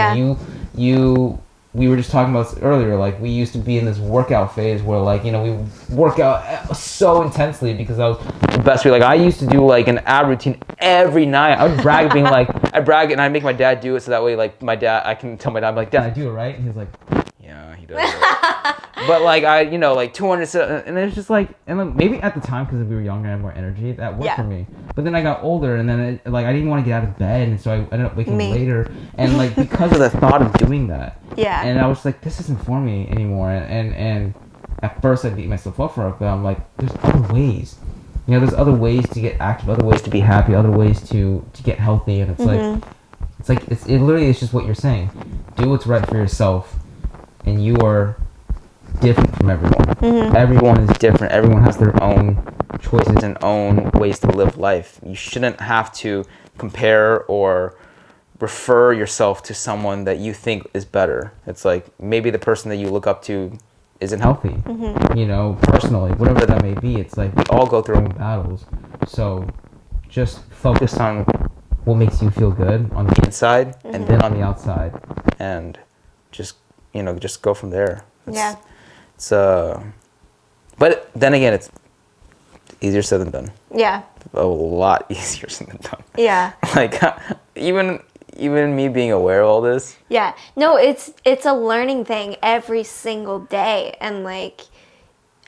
Yeah. we were just talking about this earlier, like, we used to be in this workout phase where, like, you know, we work out so intensely because I was the best. Like, I used to do like an ab routine every night. I would brag being like, and I'd make my dad do it so that way, like, I can tell my dad, I'm like, Dad, I do it right? And he's like, yeah, he does it. But like, I, you know, like 200, and it's just like, and like, maybe at the time, because we were younger and had more energy, that worked for me. But then I got older, and then like, I didn't want to get out of bed, and so I ended up waking later, and like, because of the thought of doing that. Yeah. And I was like, this isn't for me anymore. And at first I beat myself up for it, but I'm like, there's other ways. You know, there's other ways to get active, other ways to be happy, other ways to get healthy, and it's like, it literally is just what you're saying. Do what's right for yourself, and you are different from everyone. Everyone is different. Everyone has their own choices and own ways to live life. You shouldn't have to compare or refer yourself to someone that you think is better. It's like, maybe the person that you look up to isn't healthy. You know, personally, whatever that may be. It's like, we all go through our own battles. So just focus on what makes you feel good on the inside and then on the outside, and just, you know, just go from there. Yeah. It's but then again, it's easier said than done. Yeah. A lot easier said than done. Yeah. Like, even me being aware of all this. Yeah. No, it's a learning thing every single day, and like,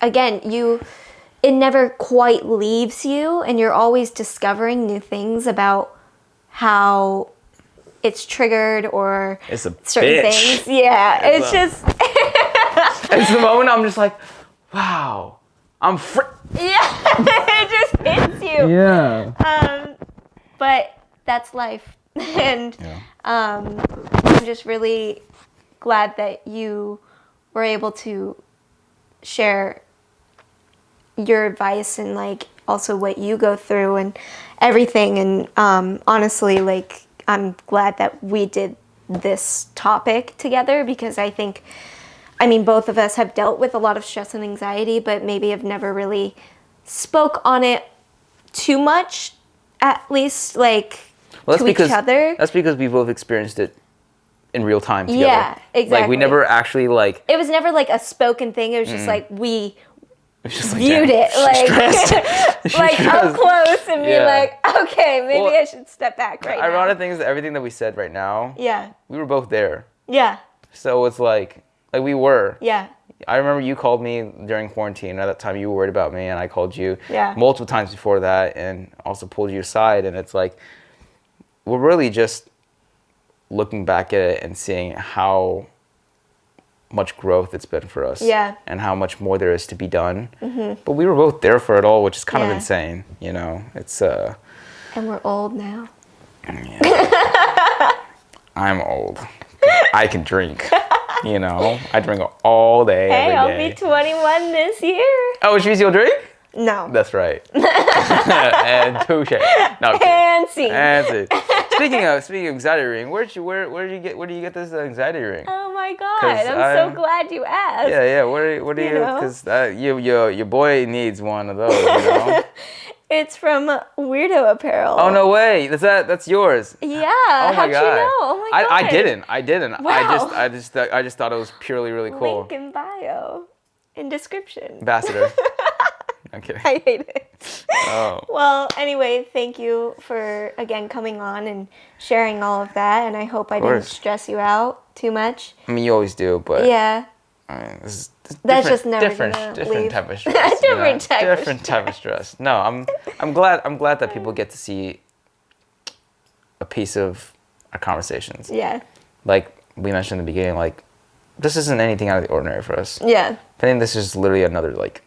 again, it never quite leaves you, and you're always discovering new things about how it's triggered or It's a certain bitch. things. Yeah. It's just It's the moment I'm just like, wow, I'm yeah, it just hits you. Yeah. But that's life. And I'm just really glad that you were able to share your advice and like also what you go through and everything. And honestly, like, I'm glad that we did this topic together, because I think, I mean, both of us have dealt with a lot of stress and anxiety, but maybe have never really spoke on it too much, at least like to each other. That's because we both experienced it in real time together. Yeah, exactly. Like, we never actually like. It was never like a spoken thing. It was just like we It's just like, viewed damn, it like like up close and be Yeah. like, okay, maybe Well, I should step back right now. Ironic thing is that everything that we said right now, Yeah. we were both there. Yeah. So it's like we were. Yeah. I remember you called me during quarantine. At that time, you were worried about me, and I called you multiple times before that, and also pulled you aside. And it's like, we're really just looking back at it and seeing how much growth it's been for us. Yeah. And how much more there is to be done. But we were both there for it all, which is kind of Yeah. insane. You know, it's And we're old now. I'm old. I can drink. You know, I drink all day, Hey, every I'll day. be 21 this year. Oh, which means you'll drink? No. That's right. And touche. No, I'm kidding. And scene. And see. Speaking of anxiety ring, where do you get this anxiety ring? Oh my God! 'Cause I'm so glad you asked. Yeah. What do you? You know? Because your boy needs one of those. You know. It's from Weirdo Apparel. Oh no way! That's yours. Yeah. Oh my How'd god. you know? Oh my god. I didn't. Wow. I just thought it was purely really cool. Link in bio, in description. Ambassador. I'm kidding. I hate it. Oh. Well, anyway, thank you for again coming on and sharing all of that, and I hope I didn't course. stress you out too much. I mean, you always do, but Yeah. I mean, this is That's different, just never different, gonna different leave. type of stress. Different type of different type of stress. No, I'm glad that people get to see a piece of our conversations. Yeah. Like we mentioned in the beginning, like this isn't anything out of the ordinary for us. Yeah. I think this is literally another like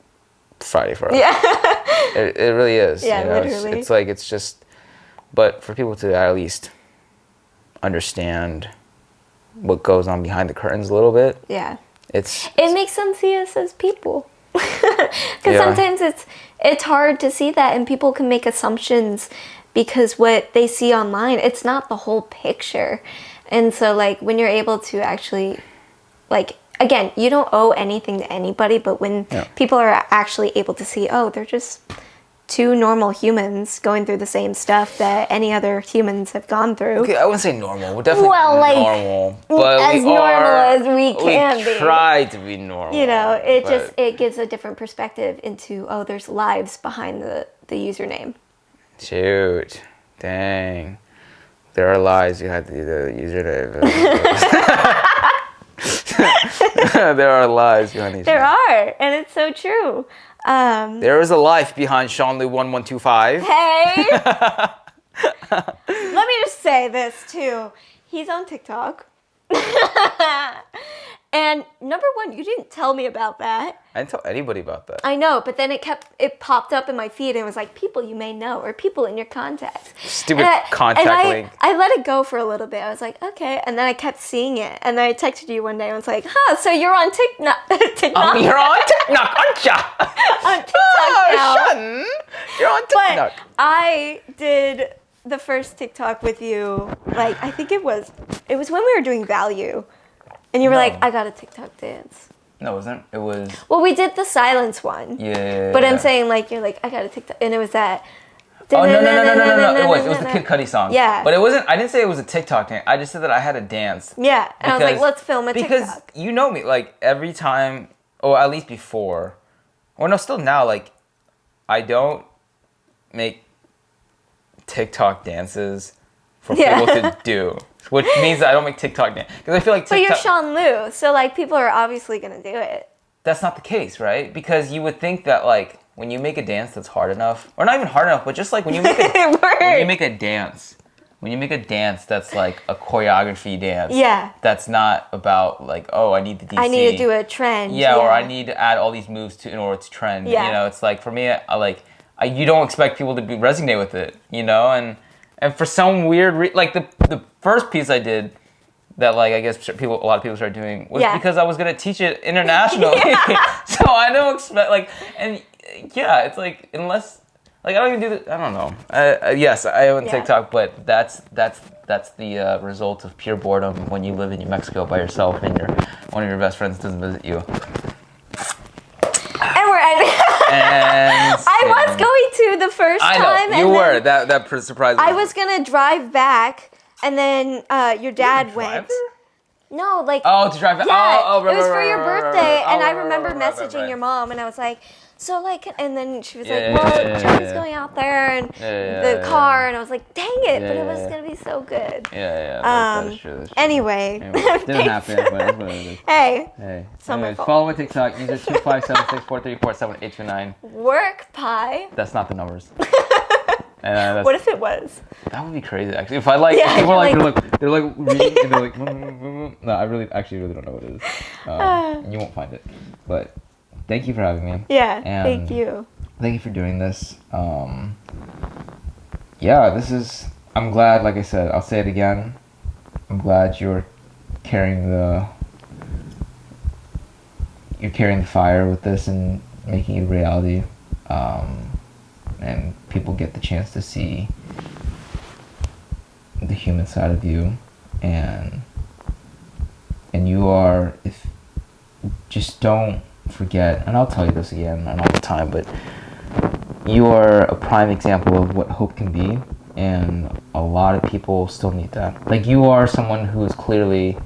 Friday for us. Yeah. It really is. Yeah, you know? literally. It's like it's just, but for people to at least understand what goes on behind the curtains a little bit. Yeah. It makes them see us as people. Because Yeah. sometimes it's hard to see that, and people can make assumptions because what they see online, it's not the whole picture. And so like when you're able to actually, like, again, you don't owe anything to anybody, but when people are actually able to see, oh, they're just two normal humans going through the same stuff that any other humans have gone through. Okay, I wouldn't say normal. We're definitely Well, like, normal, but as we normal are, as we can be. try to be normal. You know, but it gives a different perspective into, oh, there's lives behind the username. shoot, dang, there are lies behind the username. There are lies behind these. There are, and it's so true. There is a life behind Sean Lew 1125. Hey! Let me just say this too. He's on TikTok. And number one, you didn't tell me about that. I didn't tell anybody about that. I know, but then it popped up in my feed and it was like people you may know or people in your contacts. Stupid contact link. I let it go for a little bit. I was like, okay, and then I kept seeing it, and then I texted you one day and was like, huh, so you're on TikTok? You're on TikTok, aren't ya? On TikTok now. Shun, you're on TikTok. But I did the first TikTok with you, like, I think it was when we were doing value. And you were like, I got a TikTok dance. No, it wasn't. It was. Well, we did the silence one. Yeah. But I'm saying, like, you're like, I got a TikTok. And it was that. Oh, no. It was the Kid Cudi song. Yeah. But it wasn't, I didn't say it was a TikTok dance. I just said that I had a dance. Yeah. And I was like, let's film a because TikTok. you know me, like, every time, or at least before, or no, still now, like, I don't make TikTok dances for people to do. Which means that I don't make TikTok dance. Because I feel like TikTok... But you're Sean Lew, so, like, people are obviously going to do it. That's not the case, right? Because you would think that, like, when you make a dance that's hard enough, or not even hard enough, but just, like, when you make a dance that's, like, a choreography dance. Yeah. That's not about, like, oh, I need the DC. I need to do a trend. Yeah, or I need to add all these moves in order to trend. Yeah. You know, it's like, for me, you don't expect people to resonate with it, you know? And for some weird like the first piece I did that, like, I guess a lot of people started doing was because I was gonna teach it internationally. So I don't expect, like, and yeah, it's like, unless, like, I don't even do that. I don't know. Yes, I own TikTok, but that's the result of pure boredom when you live in New Mexico by yourself and one of your best friends doesn't visit you. And we're ending. I was going to the first time. I know, you were. That surprised me. I was going to drive back, and then your dad went. No, like... Oh, to drive back? Yeah, oh, right, it was right, for your right, birthday, right, and I right, remember right, messaging your mom, and I was like, so, like... And then she was like, Yeah, well, yeah, Joey's yeah. going out there, and Yeah, the car, and I was like, dang it, Yeah, but it was yeah. going to be so good. Yeah, that's true. That's true. Anyway. Didn't happen, but that's what it is. Hey, Hey. It's not my fault. Follow my TikTok. User 25764347829. work pie. That's not the numbers. And What if it was? that would be crazy, actually. If I like, Yeah, people are like, like- they're like reading, and they're like, no, I really don't know what it is. And you won't find it. But thank you for having me. Yeah, And thank you. Thank you for doing this. Yeah, I'm glad, like I said, I'll say it again. I'm glad you're carrying the fire with this and making it a reality. And people get the chance to see the human side of you, and you are, just don't forget, and I'll tell you this again and all the time, but you are a prime example of what hope can be, and a lot of people still need that. Like, you are someone who is clearly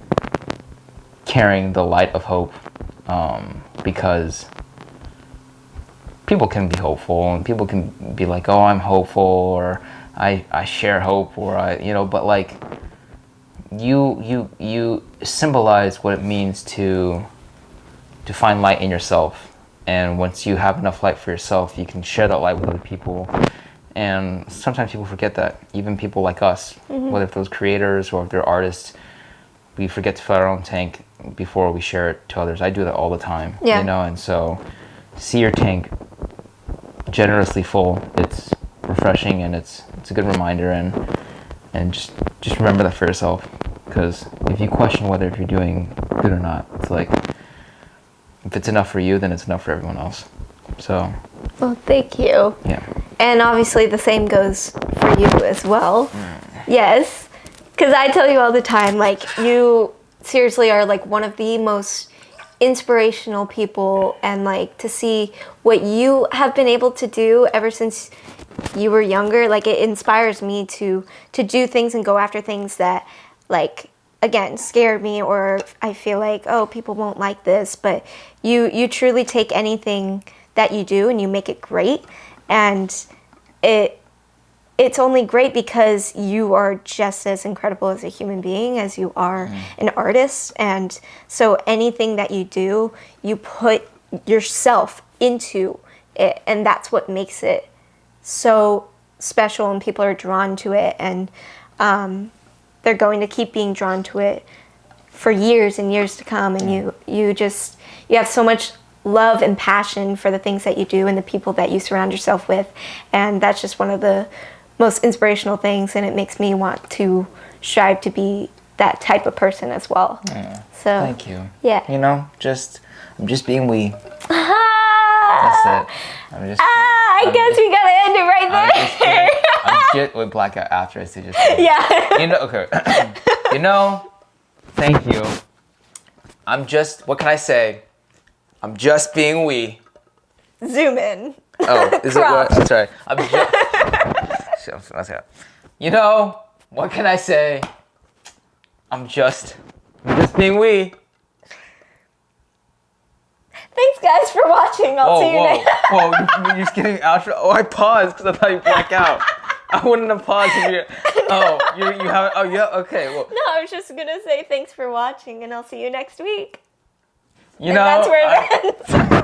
carrying the light of hope, because people can be hopeful and people can be like, oh, I'm hopeful, or I share hope, or but like you symbolize what it means to find light in yourself. And once you have enough light for yourself, you can share that light with other people. And sometimes people forget that. Even people like us, whether if those creators or if they're artists, we forget to fill our own tank before we share it to others. I do that all the time. Yeah. And so see your tank generously full. It's refreshing, and it's a good reminder, and just remember that for yourself. Because if you question whether if you're doing good or not, it's like, if it's enough for you, then it's enough for everyone else. So. Well, thank you. Yeah. And obviously the same goes for you as well. Yes. Because I tell you all the time, like, you seriously are like one of the most inspirational people, and like to see what you have been able to do ever since you were younger, like it inspires me to do things and go after things that, like, again, scared me, or I feel like, oh, people won't like this, but you truly take anything that you do and you make it great, and it's only great because you are just as incredible as a human being as you are an artist. And so anything that you do, you put yourself into it, and that's what makes it so special, and people are drawn to it, and they're going to keep being drawn to it for years and years to come. And you have so much love and passion for the things that you do and the people that you surround yourself with, and that's just one of the most inspirational things, and it makes me want to strive to be that type of person as well. So Thank you. Yeah. I'm just being we. That's it. I guess we gotta end it right there. I'm just with blackout after I say just. Yeah. Okay. Thank you. What can I say? I'm just being we. Zoom in. Oh, is it what? I'm sorry. I'm just. What can I say? I'm just being we. Thanks, guys, for watching. I'll see you next. Whoa! You're just getting outro. Oh, I paused because I thought you black out. I wouldn't have paused if you. Oh, you have. Oh, yeah. Okay. Well. No, I was just gonna say thanks for watching, and I'll see you next week. And that's where it ends.